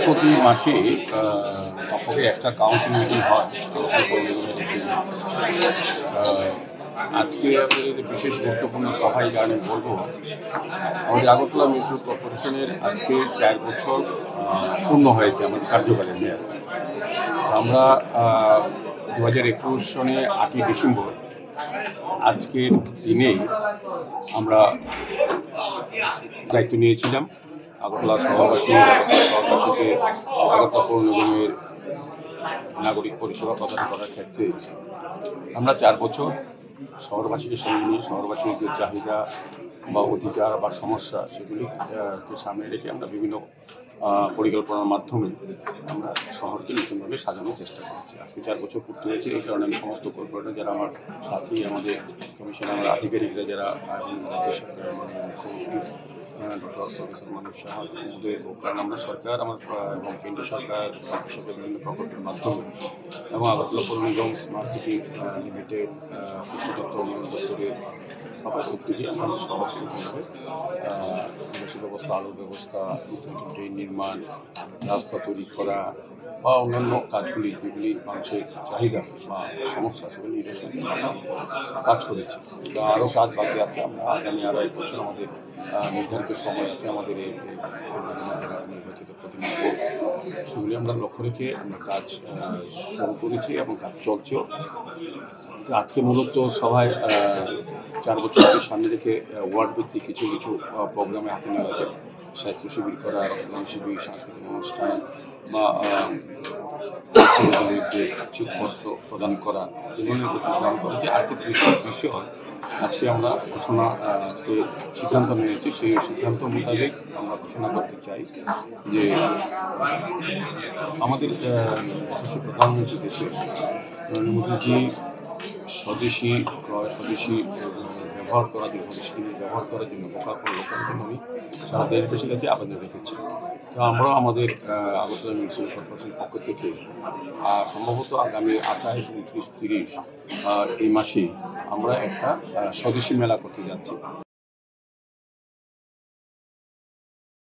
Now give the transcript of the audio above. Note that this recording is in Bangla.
প্রতি মাসে কমপক্ষে একটা কাউন্সিল মিটিং হয়। আজকে আপনাদের বিশেষ গুরুত্বপূর্ণ সভা এই কারণে বলবো, আমাদের আগরতলা মিউনিসিপ্যাল কর্পোরেশনের আজকে 4 বছর পূর্ণ হয়েছে আমাদের কার্যকালের মেয়াদ। আমরা 2021 সনে 8ই ডিসেম্বর আজকের দিনেই আমরা দায়িত্ব নিয়েছিলাম আগরতলা শহরবাসীকে আগরতলা পৌর নিগমের নাগরিক পরিষেবা প্রদান করার ক্ষেত্রে আমরা 4 বছর শহরবাসীকে সঙ্গে নিয়ে শহরবাসীর যে চাহিদা বা অধিকার বা সমস্যা সেগুলিকে সামনে রেখে আমরা বিভিন্ন পরিকল্পনার মাধ্যমে আমরা শহরকে নতুনভাবে সাজানোর চেষ্টা করছি। আজকে 4 বছর পূর্তি হয়েছে, এই কারণে আমি সমস্ত কর্পোরেটর যারা আমার সাথী, আমাদের কমিশনার আধিকারিকরা যারা রাজ্য সরকারের মুখ্যমন্ত্রী ডক্টর প্রফেসর মানিক সাহা কারণ আমরা সরকার এবং কেন্দ্র সরকার বিভিন্ন প্রকল্পের মাধ্যমে এবং আগরতলা পৌর নিগম স্মার্ট সিটি লিমিটেড পূর্ত দপ্তর নিয়োগ দপ্তরের সবার উদ্যোগে আমাদের শহরকে আবাসিক ব্যবস্থা, আলোর ব্যবস্থা, ড্রেন নির্মাণ, রাস্তা তৈরি করা বা অন্যান্য কাজগুলি যেগুলি মানুষের চাহিদা বা সমস্যা সেগুলি নিরসন কাজ করেছি। বা আরও কাজ বাকি আছে। আমরা আগামী আরও 1 বছর আমাদের নির্ধারিত সময় আছে আমাদের এই যারা নির্বাচিত প্রতিনিধি, সেগুলি আমরা লক্ষ্য রেখে আমরা কাজ শুরু করেছি এবং কাজ চলছেও। আজকে মূলত সভায় 4 বছরকে সামনে রেখে ওয়ার্ড ভিত্তিক কিছু কিছু প্রোগ্রামে হাতে নেওয়া হয়েছে। স্বাস্থ্য শিবির করা, রক্তদান শিবির, সাংস্কৃতিক অনুষ্ঠান বা যে শীতবস্ত্র প্রদান করা, এই ধরনের প্রদান করা যে আর্থিক বিষয় আজকে আমরা আজকে সিদ্ধান্ত নিয়েছি। সেই সিদ্ধান্ত মোতাবেক আমরা ঘোষণা করতে চাই যে আমাদের যশস্বী প্রধানমন্ত্রী দেশে নরেন্দ্র মোদীজি স্বদেশি ব্যবহার করার জন্য, স্বদেশী ব্যবহার করার জন্য প্রকল্প লোকের জন্য উনি সারা দেশবাসীর কাছে আবেদন রেখেছেন। তো আমরাও আমাদের আগরতলা মিউনিসিপ্যাল কর্পোরেশনের পক্ষ থেকে সম্ভবত আগামী 28, 29, 30 এই মাসে আমরা একটা স্বদেশী মেলা করতে যাচ্ছি।